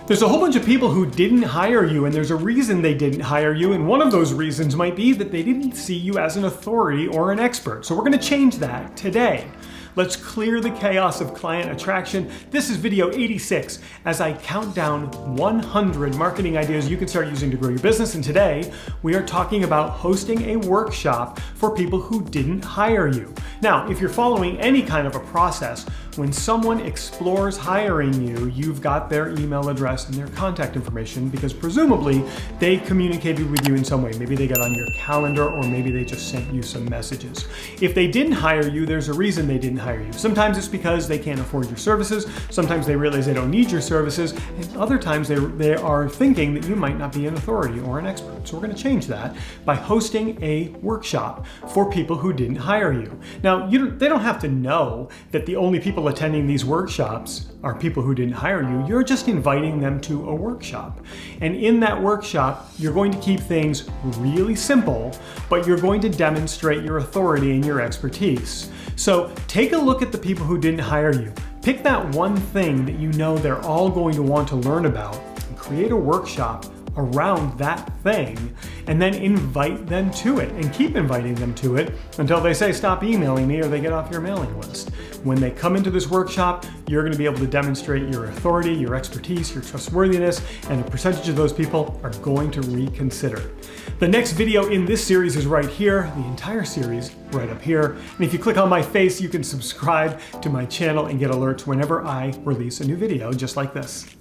There's a whole bunch of people who didn't hire you, and there's a reason they didn't hire you, and one of those reasons might be that they didn't see you as an authority or an expert. So we're going to change that today. Let's clear the chaos of client attraction. This is video 86 as I count down 100 marketing ideas you can start using to grow your business. And today we are talking about hosting a workshop for people who didn't hire you. Now, if you're following any kind of a process, when someone explores hiring you, you've got their email address and their contact information because presumably they communicated with you in some way. Maybe they got on your calendar or maybe they just sent you some messages. If they didn't hire you, there's a reason they didn't hire you. Sometimes it's because they can't afford your services. Sometimes they realize they don't need your services. And other times they are thinking that you might not be an authority or an expert. So we're going to change that by hosting a workshop for people who didn't hire you. Now, they don't have to know that the only people attending these workshops are people who didn't hire you. You're just inviting them to a workshop. And in that workshop, you're going to keep things really simple, but you're going to demonstrate your authority and your expertise. So take a look at the people who didn't hire you. Pick that one thing that you know they're all going to want to learn about and create a workshop around that thing, and then invite them to it and keep inviting them to it until they say stop emailing me or they get off your mailing list. When they come into this workshop, you're going to be able to demonstrate your authority, your expertise, your trustworthiness, and a percentage of those people are going to reconsider. The next video in this series is right here, the entire series right up here. And if you click on my face, you can subscribe to my channel and get alerts whenever I release a new video just like this.